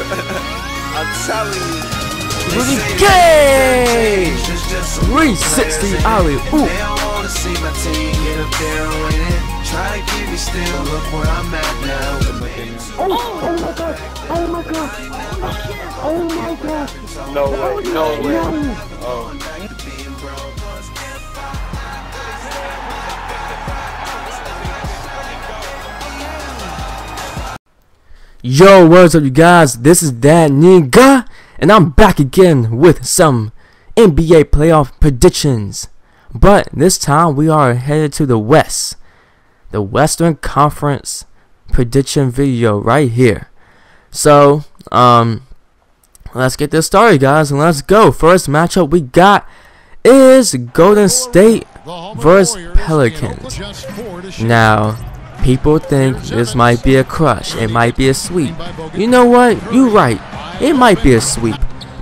I'm telling you. Really gay! 360 alley. Ooh. Try to keep me still, look where I'm at now. Oh my god! Oh my god! Oh my god! No way, no way. Oh. Yo, what's up you guys? This is ThatKneeGah, and I'm back again with some NBA playoff predictions. But this time we are headed to the West. The Western Conference prediction video right here. So, let's get this started, guys, and let's go. First matchup we got is Golden State versus Pelicans. Now, people think this might be a crush. It might be a sweep. You know what? You're right. It might be a sweep.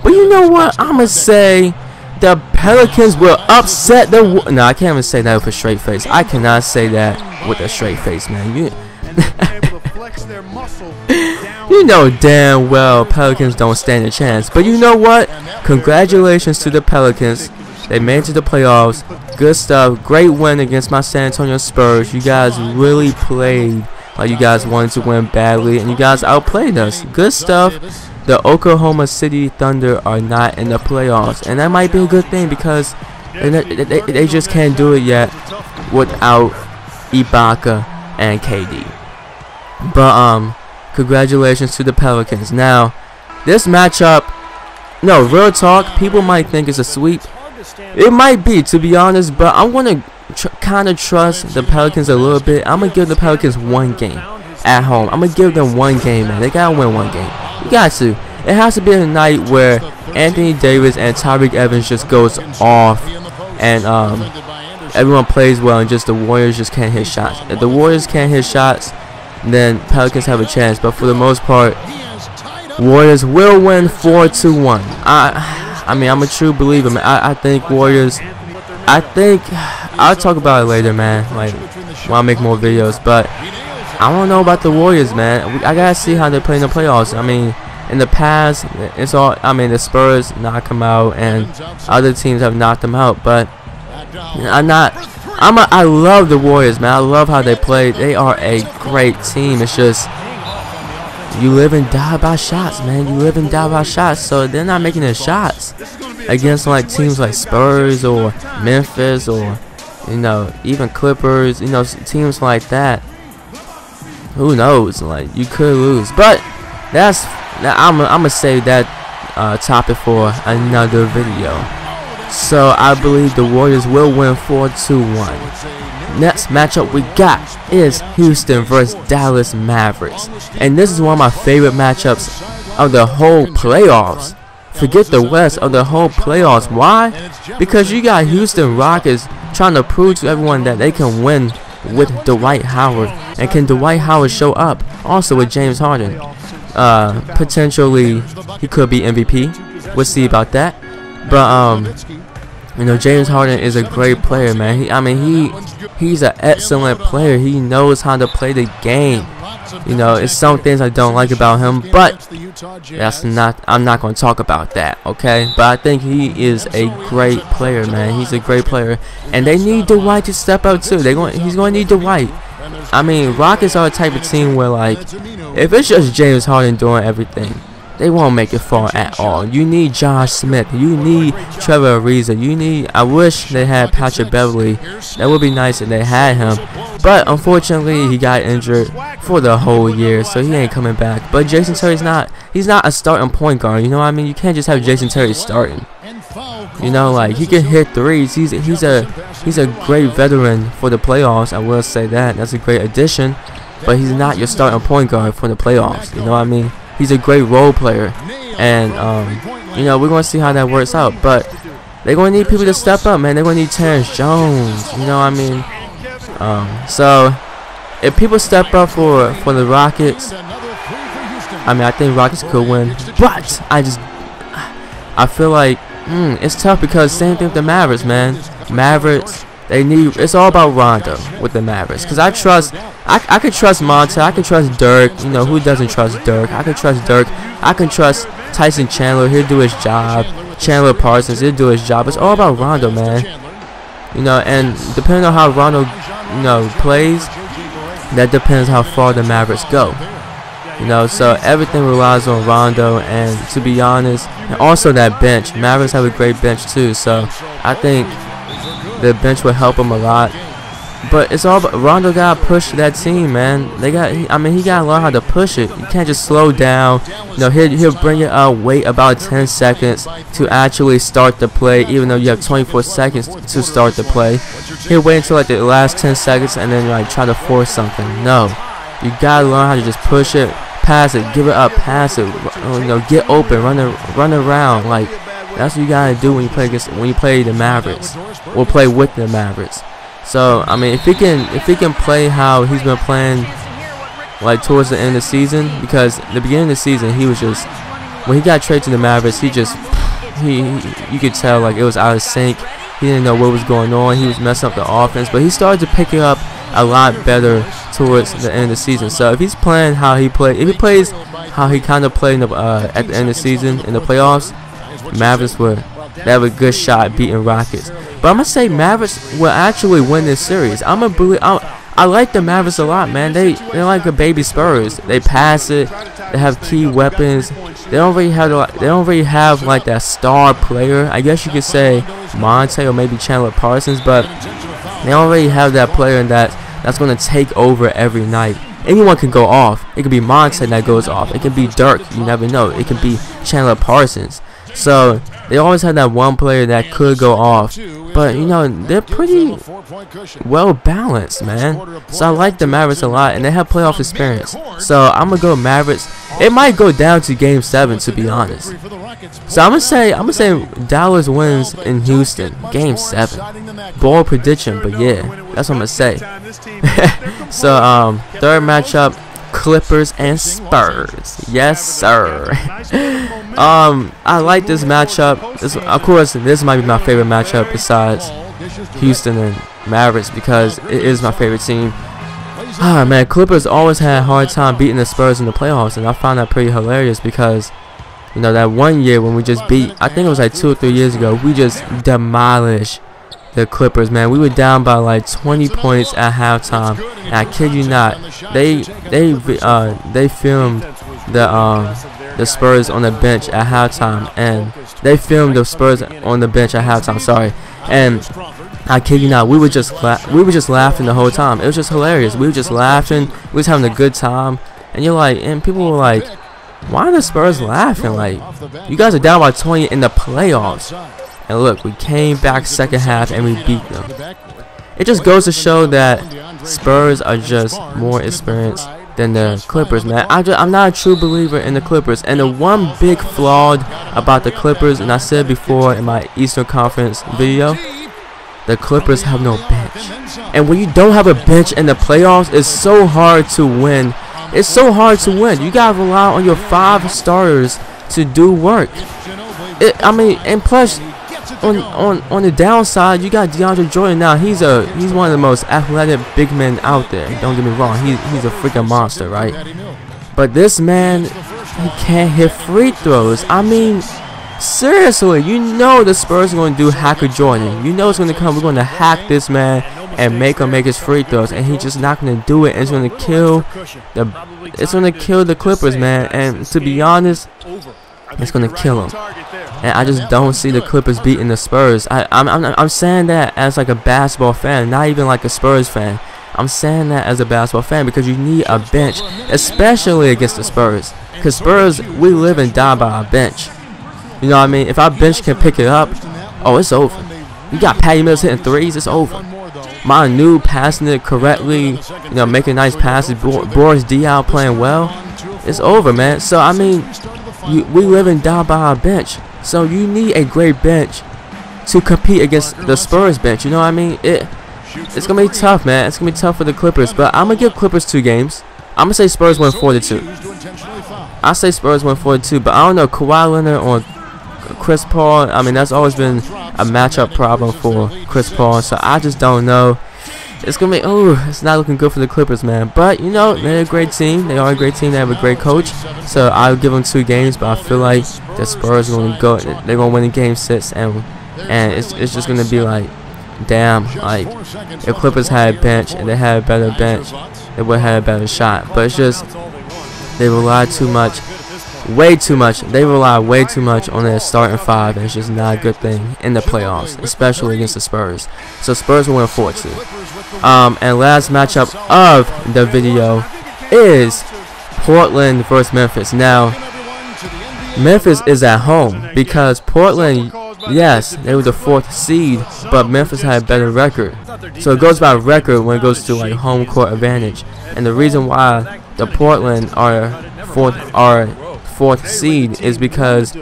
But you know what? I'ma say the Pelicans will upset the... No, I can't even say that with a straight face. I cannot say that with a straight face, man. You know damn well Pelicans don't stand a chance. But you know what? Congratulations to the Pelicans. They made it to the playoffs. Good stuff. Great win against my San Antonio Spurs. You guys really played like you guys wanted to win badly, and you guys outplayed us. Good stuff. The Oklahoma City Thunder are not in the playoffs, and that might be a good thing because they just can't do it yet without Ibaka and KD. But congratulations to the Pelicans. Now, this matchup, no, real talk, people might think it's a sweep. It might be, to be honest, but I'm gonna kind of trust the Pelicans a little bit. I'm gonna give the Pelicans one game at home. I'm gonna give them one game, man. They gotta win one game. You got to. It has to be a night where Anthony Davis and Tyreke Evans just goes off, and everyone plays well, and just the Warriors just can't hit shots. If the Warriors can't hit shots, then Pelicans have a chance. But for the most part, Warriors will win 4-1. I mean, I'm a true believer, man. I think Warriors. I think I'll talk about it later, man. Like when I make more videos, but I don't know about the Warriors, man. I gotta see how they play in the playoffs. I mean, in the past, it's all. I mean, the Spurs knock them out, and other teams have knocked them out. But I love the Warriors, man. I love how they play. They are a great team. It's just you live and die by shots, man. You live and die by shots. So they're not making the shots against like teams like Spurs or Memphis or even Clippers. Teams like that. Who knows? Like you could lose, but I'm gonna save that topic for another video. So I believe the Warriors will win 4-1. Next matchup we got is Houston versus Dallas Mavericks, and this is one of my favorite matchups of the whole playoffs. Forget the West, of the whole playoffs. Why? Because you got Houston Rockets trying to prove to everyone that they can win with Dwight Howard, and can Dwight Howard show up also with James Harden? Potentially he could be MVP. We'll see about that. But James Harden is a great player, man. He's an excellent player. He knows how to play the game. It's some things I don't like about him, but I'm not going to talk about that, okay? But I think he is a great player, man. He's a great player, and they need Dwight to step up too. He's going to need Dwight. I mean, Rockets are a type of team where, like, if it's just James Harden doing everything, they won't make it far at all. You need Josh Smith. You need Trevor Ariza. I wish they had Patrick Beverly. That would be nice if they had him. But unfortunately, he got injured for the whole year, so he ain't coming back. But Jason Terry's he's not a starting point guard. You know what I mean? You can't just have Jason Terry starting. Like he can hit threes. He's a great veteran for the playoffs. I will say that. That's a great addition. But he's not your starting point guard for the playoffs. You know what I mean? He's a great role player, and we're gonna see how that works out. But they're gonna need people to step up, man. They're gonna need Terrence Jones. You know what I mean? So if people step up for the Rockets, I think Rockets could win. But I feel like it's tough because same thing with the Mavericks, man. Mavericks, It's all about Rondo with the Mavericks. Because I can trust Monte. I can trust Dirk. You know, who doesn't trust Dirk? I can trust Dirk. I can trust Tyson Chandler. He'll do his job. Chandler Parsons, he'll do his job. It's all about Rondo, man. You know, and depending on how Rondo, you know, plays, that depends how far the Mavericks go. You know, so everything relies on Rondo, and to be honest, and also that bench. Mavericks have a great bench too, so I think the bench will help him a lot. But it's all about Rondo gotta push that team, man. He gotta learn how to push it. You can't just slow down. You know, he'll bring it up, wait about 10 seconds to actually start the play, even though you have 24 seconds to start the play. He'll wait until like the last 10 seconds and then like try to force something. No, you gotta learn how to just push it, pass it, give it up, pass it. You know, get open, run around. Like that's what you gotta do when you play the Mavericks or play with the Mavericks. So I mean, if he can play how he's been playing, like towards the end of the season, because the beginning of the season he was just, when he got traded to the Mavericks, you could tell like it was out of sync. He didn't know what was going on. He was messing up the offense, but he started to pick it up a lot better towards the end of the season. So if he's playing how he played, if he plays how he kind of played at the end of the season in the playoffs, Mavericks they have a good shot at beating Rockets. But I'm gonna say Mavericks will actually win this series. I like the Mavericks a lot, man. They're like a baby Spurs. They pass it. They have key weapons. They don't really have like that star player. I guess you could say Monte or maybe Chandler Parsons, but they don't really have that player that's gonna take over every night. Anyone can go off. It could be Monte that goes off. It could be Dirk. You never know. It could be Chandler Parsons. So they always have that one player that could go off, but you know they're pretty well balanced, man. So I like the Mavericks a lot, and they have playoff experience. So I'm gonna go Mavericks. It might go down to Game 7, to be honest. So I'm gonna say Dallas wins in Houston, Game 7. Bold prediction, but yeah, that's what I'm gonna say. So third matchup, Clippers and Spurs. Yes, sir. I like this matchup. Of course, this might be my favorite matchup besides Houston and Mavericks, because it is my favorite team. Man, Clippers always had a hard time beating the Spurs in the playoffs, and I found that pretty hilarious because, you know, that one year when we just beat, I think it was like 2 or 3 years ago, we just demolished the Clippers, man. We were down by like 20 points at halftime, and I kid you not, they filmed the Spurs on the bench at halftime, and they filmed the Spurs on the bench at halftime. Sorry, and I kid you not, we were just laughing the whole time. It was just hilarious. We were just laughing. We was having a good time, and people were like, "Why are the Spurs laughing? Like, you guys are down by 20 in the playoffs." And look, we came back second half and we beat them. It just goes to show that Spurs are just more experienced than the Clippers, man. I'm not a true believer in the Clippers. And the one big flaw about the Clippers, and I said before in my Eastern Conference video, the Clippers have no bench. And when you don't have a bench in the playoffs, it's so hard to win. It's so hard to win. You gotta rely on your 5 starters to do work. And plus, on the downside, you got DeAndre Jordan now. He's one of the most athletic big men out there. Don't get me wrong. He's a freaking monster, right? But this man, he can't hit free throws. I mean, seriously, you know the Spurs are going to do Hacker Jordan. You know it's going to come. We're going to hack this man and make him make his free throws, and he's just not going to do it. And it's going to kill the Clippers, man. And to be honest, it's going to kill him. And I just don't see the Clippers beating the Spurs. I'm saying that as like a basketball fan, not even like a Spurs fan. I'm saying that as a basketball fan because you need a bench, especially against the Spurs. Because Spurs, we live and die by our bench. You know what I mean? If our bench can pick it up, oh, it's over. You got Patty Mills hitting threes, it's over. Manu passing it correctly, you know, making nice passes. Boris Diaw playing well. It's over, man. So I mean, we live and die by our bench. So you need a great bench to compete against the Spurs bench. You know what I mean? It's gonna be tough, man. It's gonna be tough for the Clippers. But I'm gonna give Clippers 2 games. I'm gonna say Spurs win 4-2. I say Spurs win 4-2. But I don't know, Kawhi Leonard Chris Paul, I mean, that's always been a matchup problem for Chris Paul. So I just don't know. It's gonna be, it's not looking good for the Clippers, man. But you know, they're a great team. They are a great team. They have a great coach. So I'll give them 2 games. But I feel like the Spurs are gonna go. They're gonna win in Game 6, and it's just gonna be like, damn. Like if Clippers had a bench and they had a better bench, they would have had a better shot. But it's just they rely too much. Way too much. They rely way too much on their starting 5, and it's just not a good thing in the playoffs, especially against the Spurs. So Spurs will win 4-2. And last matchup of the video is Portland versus Memphis. Now, Memphis is at home because Portland, yes, they were the 4th seed, but Memphis had a better record. So it goes by record when it goes to like home court advantage. And the reason why the Portland are 4th seed is because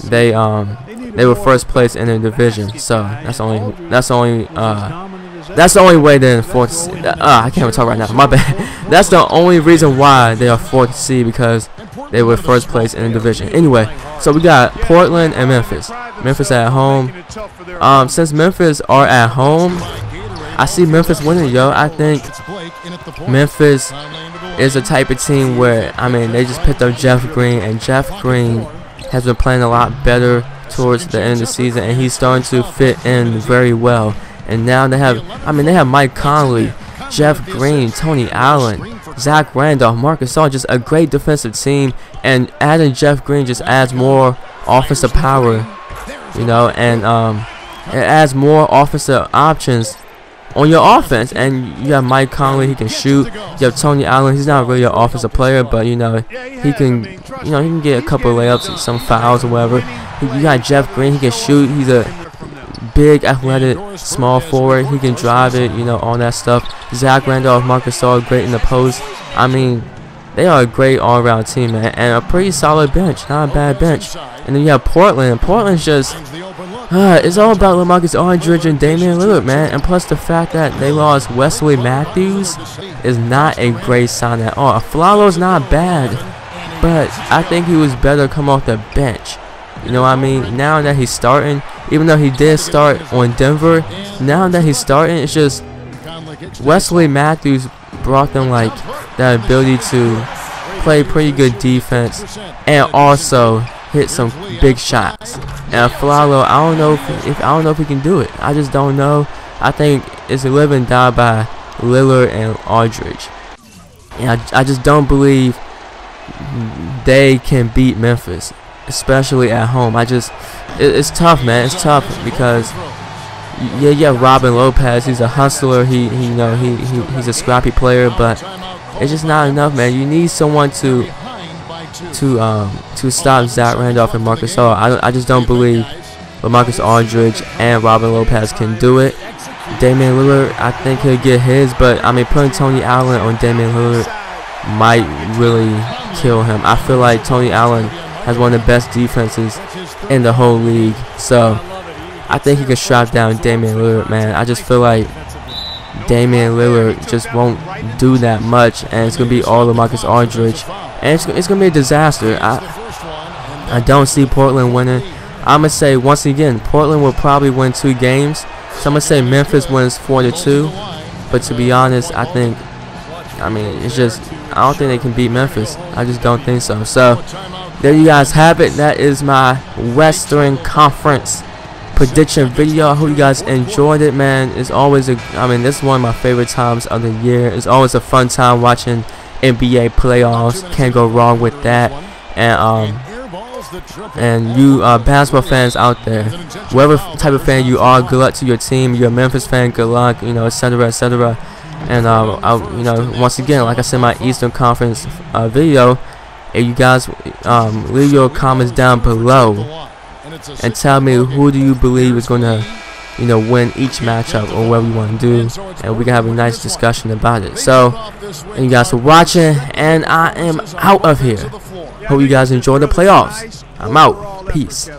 they were first place in their division. So that's the only way they're in 4th seed. I can't even talk right now. My bad. That's the only reason why they are 4th seed, because they were first place in the division. Anyway, so we got Portland and Memphis. Memphis at home. Since Memphis are at home, I see Memphis winning, yo. I think Memphis is a type of team where, I mean, they just picked up Jeff Green, and Jeff Green has been playing a lot better towards the end of the season, and he's starting to fit in very well. And now they have Mike Conley, Jeff Green, Tony Allen, Zach Randolph, Marcus Gasol, just a great defensive team. And adding Jeff Green just adds more offensive power, you know, and it adds more offensive options on your offense. And you have Mike Conley, he can shoot. You have Tony Allen, he's not really an offensive player, but you know, he can get a couple of layups, some fouls or whatever. You got Jeff Green, he can shoot. He's a big, athletic, small forward. He can drive it, you know, all that stuff. Zach Randolph, Marcus Gasol, great in the post. I mean, they are a great all-around team, man, and a pretty solid bench, not a bad bench. And then you have Portland. Portland's just, it's all about LaMarcus Aldridge and Damian Lillard, man. And plus the fact that they lost Wesley Matthews is not a great sign at all. Flalo's not bad, but I think he was better come off the bench. You know what I mean? Now that he's starting, even though he did start on Denver, now that he's starting, it's just Wesley Matthews brought them like that ability to play pretty good defense and also hit some big shots. And Flalo, I don't know if he can do it. I just don't know. I think it's a live and die by Lillard and Aldridge. And I just don't believe they can beat Memphis, especially at home. It's tough, man. It's tough because yeah, Robin Lopez, he's a hustler. He's a scrappy player, but it's just not enough, man. You need someone to stop Zach Randolph and Marcus Gasol. I just don't believe LaMarcus Aldridge and Robin Lopez can do it. Damian Lillard, I think he'll get his, but I mean, putting Tony Allen on Damian Lillard might really kill him. I feel like Tony Allen has one of the best defenses in the whole league, so I think he can strap down Damian Lillard, man. I just feel like Damian Lillard just won't do that much, and it's gonna be all LaMarcus Aldridge, and it's gonna be a disaster. I don't see Portland winning. I'm gonna say once again, Portland will probably win 2 games. So I'm gonna say Memphis wins 4-2. But to be honest, I don't think they can beat Memphis. I just don't think so. So there you guys have it. That is my Western Conference prediction video. I hope you guys enjoyed it, man. It's always this is one of my favorite times of the year. It's always a fun time watching NBA playoffs. Can't go wrong with that. And you basketball fans out there, whatever type of fan you are, good luck to your team. You're a Memphis fan, good luck, you know, etc., etc. And you know, once again, like I said in my Eastern Conference video, if you guys leave your comments down below and tell me who do you believe is going to, you know, win each matchup or whatever you want to do, and we can have a nice discussion about it. So thank you guys for watching, and I am out of here. Hope you guys enjoy the playoffs. I'm out. Peace.